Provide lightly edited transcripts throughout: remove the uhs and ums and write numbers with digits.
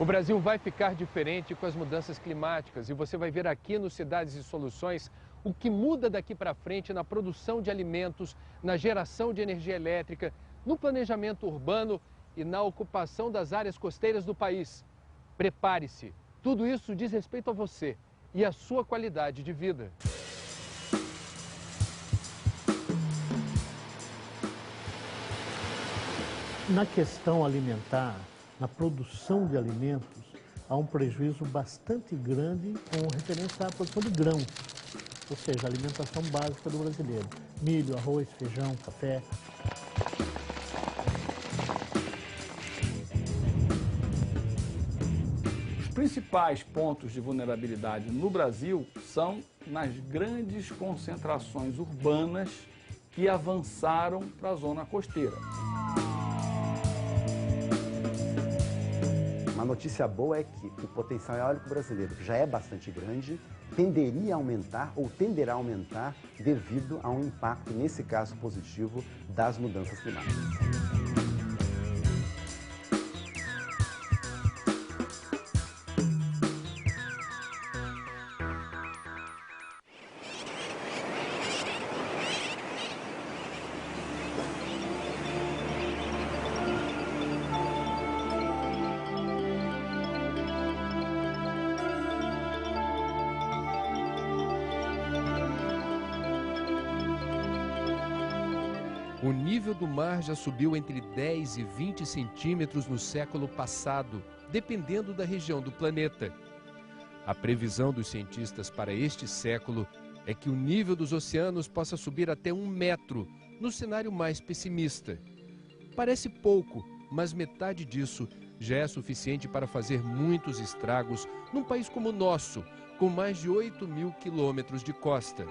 O Brasil vai ficar diferente com as mudanças climáticas e você vai ver aqui no Cidades e Soluções o que muda daqui para frente na produção de alimentos, na geração de energia elétrica, no planejamento urbano e na ocupação das áreas costeiras do país. Prepare-se, tudo isso diz respeito a você e à sua qualidade de vida. Na questão alimentar, na produção de alimentos, há um prejuízo bastante grande com referência à produção de grãos, ou seja, a alimentação básica do brasileiro. Milho, arroz, feijão, café. Os principais pontos de vulnerabilidade no Brasil são nas grandes concentrações urbanas que avançaram para a zona costeira. A notícia boa é que o potencial eólico brasileiro, que já é bastante grande, tenderia a aumentar ou tenderá a aumentar devido a um impacto, nesse caso positivo, das mudanças climáticas. O nível do mar já subiu entre 10 e 20 centímetros no século passado, dependendo da região do planeta. A previsão dos cientistas para este século é que o nível dos oceanos possa subir até 1 metro, no cenário mais pessimista. Parece pouco, mas metade disso já é suficiente para fazer muitos estragos num país como o nosso, com mais de 8.000 quilômetros de costa.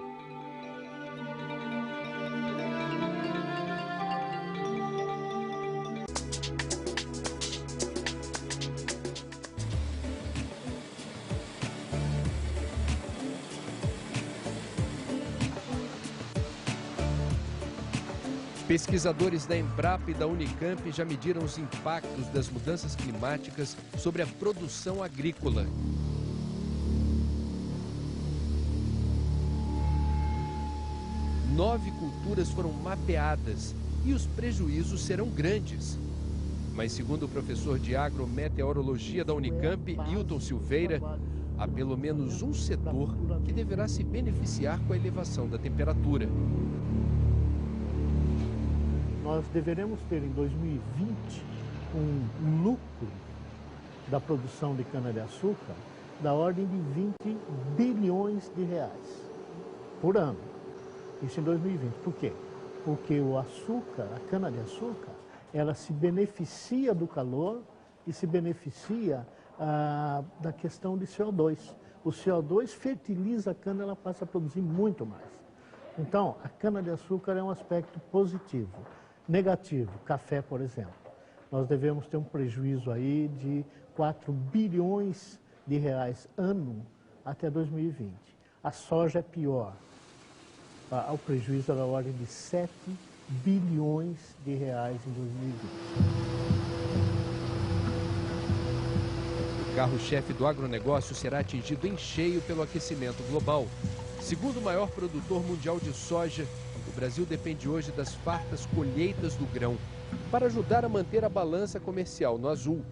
Pesquisadores da Embrapa e da Unicamp já mediram os impactos das mudanças climáticas sobre a produção agrícola. Nove culturas foram mapeadas e os prejuízos serão grandes. Mas, segundo o professor de agrometeorologia da Unicamp, Hilton Silveira, há pelo menos um setor que deverá se beneficiar com a elevação da temperatura. Nós deveremos ter em 2020 um lucro da produção de cana-de-açúcar da ordem de 20 bilhões de reais por ano. Isso em 2020. Por quê? Porque o açúcar, a cana-de-açúcar, ela se beneficia do calor e se beneficia da questão de CO2. O CO2 fertiliza a cana, ela passa a produzir muito mais. Então, a cana-de-açúcar é um aspecto positivo. Negativo, café, por exemplo. Nós devemos ter um prejuízo aí de 4 bilhões de reais ano até 2020. A soja é pior. O prejuízo é da ordem de 7 bilhões de reais em 2020. O carro-chefe do agronegócio será atingido em cheio pelo aquecimento global. Segundo o maior produtor mundial de soja, o Brasil depende hoje das fartas colheitas do grão para ajudar a manter a balança comercial no azul.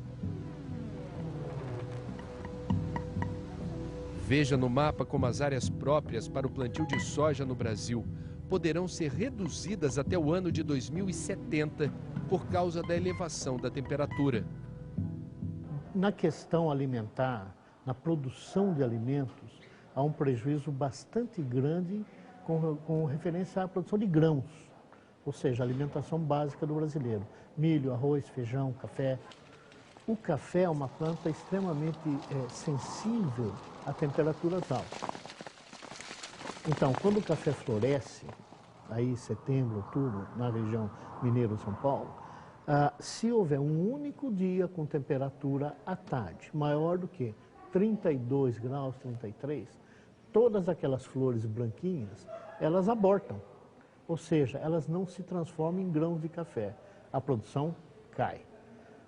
Veja no mapa como as áreas próprias para o plantio de soja no Brasil poderão ser reduzidas até o ano de 2070 por causa da elevação da temperatura. Na questão alimentar, na produção de alimentos, há um prejuízo bastante grande com referência à produção de grãos, ou seja, a alimentação básica do brasileiro. Milho, arroz, feijão, café. O café é uma planta extremamente sensível a temperaturas altas. Então, quando o café floresce, aí setembro, outubro, na região mineira São Paulo, se houver um único dia com temperatura à tarde maior do que 32 graus, 33, todas aquelas flores branquinhas, elas abortam. Ou seja, elas não se transformam em grãos de café. A produção cai.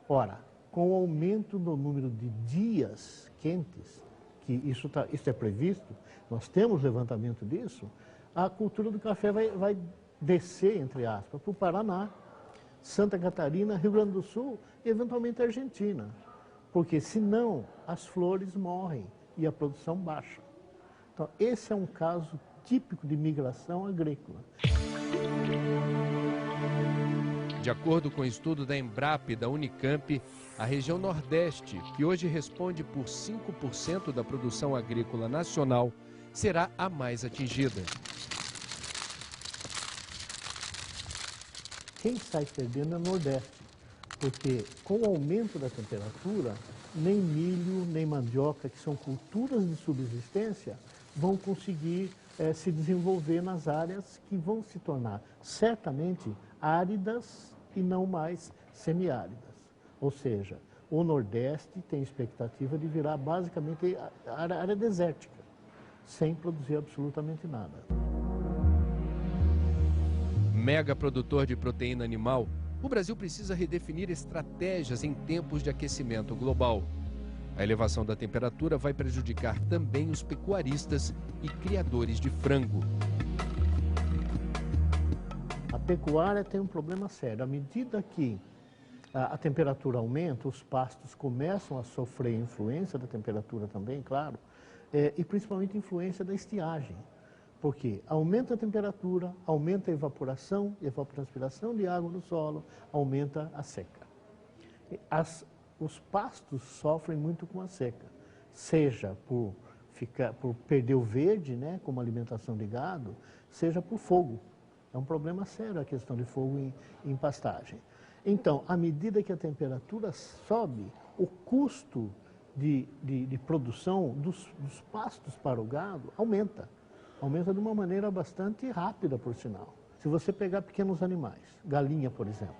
Ora, com o aumento do número de dias quentes, que isso é previsto, nós temos levantamento disso, a cultura do café vai descer, entre aspas, para o Paraná, Santa Catarina, Rio Grande do Sul e eventualmente Argentina. Porque senão as flores morrem e a produção baixa. Então esse é um caso típico de migração agrícola. De acordo com o estudo da Embrapa e da Unicamp, a região Nordeste, que hoje responde por 5% da produção agrícola nacional, será a mais atingida. Quem sai perdendo é o Nordeste, porque com o aumento da temperatura, nem milho, nem mandioca, que são culturas de subsistência, vão conseguir se desenvolver nas áreas que vão se tornar certamente áridas e não mais semiáridas. Ou seja, o Nordeste tem expectativa de virar basicamente área desértica, sem produzir absolutamente nada. Mega produtor de proteína animal, o Brasil precisa redefinir estratégias em tempos de aquecimento global. A elevação da temperatura vai prejudicar também os pecuaristas e criadores de frango. A pecuária tem um problema sério. À medida que a temperatura aumenta, os pastos começam a sofrer influência da temperatura também, claro, e principalmente influência da estiagem. Porque aumenta a temperatura, aumenta a evaporação, evapotranspiração de água no solo, aumenta a seca. Os pastos sofrem muito com a seca, seja por perder o verde, né, como alimentação de gado, seja por fogo. É um problema sério a questão de fogo em pastagem. Então, à medida que a temperatura sobe, o custo de produção dos pastos para o gado aumenta. Aumenta de uma maneira bastante rápida, por sinal. Se você pegar pequenos animais, galinha, por exemplo,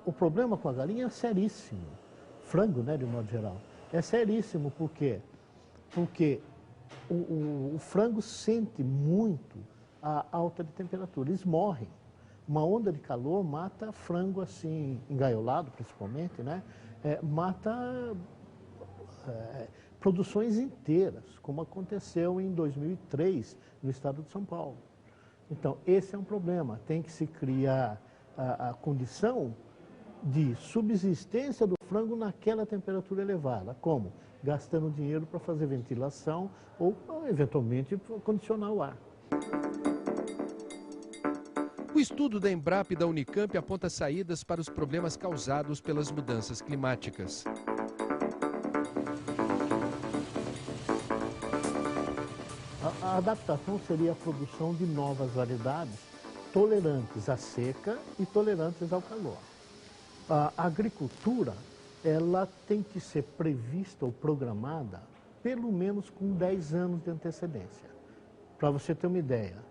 o problema com a galinha é seríssimo. Frango, né, de um modo geral. É seríssimo, por quê? Porque o frango sente muito a alta de temperatura, eles morrem. Uma onda de calor mata frango assim, engaiolado principalmente, né? Mata produções inteiras, como aconteceu em 2003 no estado de São Paulo. Então, esse é um problema. Tem que se criar a condição de subsistência do frango naquela temperatura elevada. Como? Gastando dinheiro para fazer ventilação ou, eventualmente, condicionar o ar. O estudo da Embrapa e da Unicamp aponta saídas para os problemas causados pelas mudanças climáticas. A adaptação seria a produção de novas variedades tolerantes à seca e tolerantes ao calor. A agricultura, ela tem que ser prevista ou programada pelo menos com 10 anos de antecedência. Para você ter uma ideia,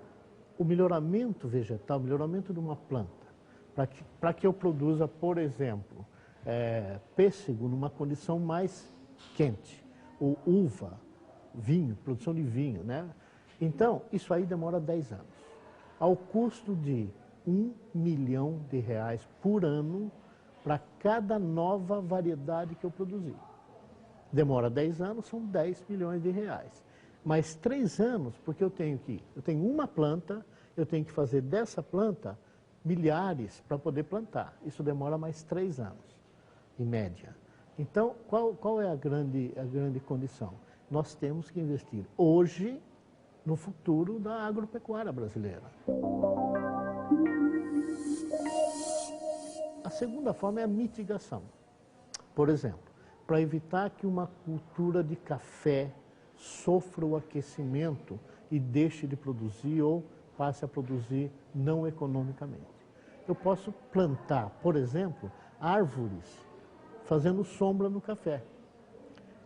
o melhoramento vegetal, o melhoramento de uma planta, para que eu produza, por exemplo, pêssego numa condição mais quente, ou uva, vinho, produção de vinho, né? Então, isso aí demora 10 anos, ao custo de R$1 milhão por ano para cada nova variedade que eu produzir. Demora 10 anos, são R$10 milhões. Mais 3 anos, porque eu tenho uma planta, eu tenho que fazer dessa planta milhares para poder plantar. Isso demora mais 3 anos, em média. Então, qual é a grande condição? Nós temos que investir hoje no futuro da agropecuária brasileira. A segunda forma é a mitigação. Por exemplo, para evitar que uma cultura de café sofra o aquecimento e deixe de produzir ou passe a produzir não economicamente. Eu posso plantar, por exemplo, árvores fazendo sombra no café.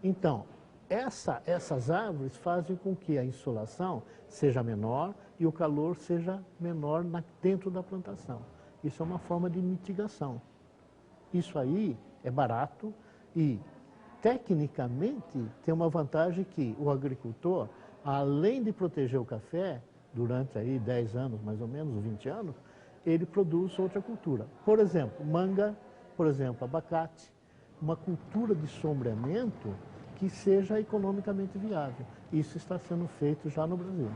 Então, essas árvores fazem com que a insolação seja menor e o calor seja menor dentro da plantação. Isso é uma forma de mitigação. Isso aí é barato e, tecnicamente, tem uma vantagem que o agricultor, além de proteger o café, durante aí 10 anos, mais ou menos, 20 anos, ele produz outra cultura. Por exemplo, manga, por exemplo, abacate, uma cultura de sombreamento que seja economicamente viável. Isso está sendo feito já no Brasil.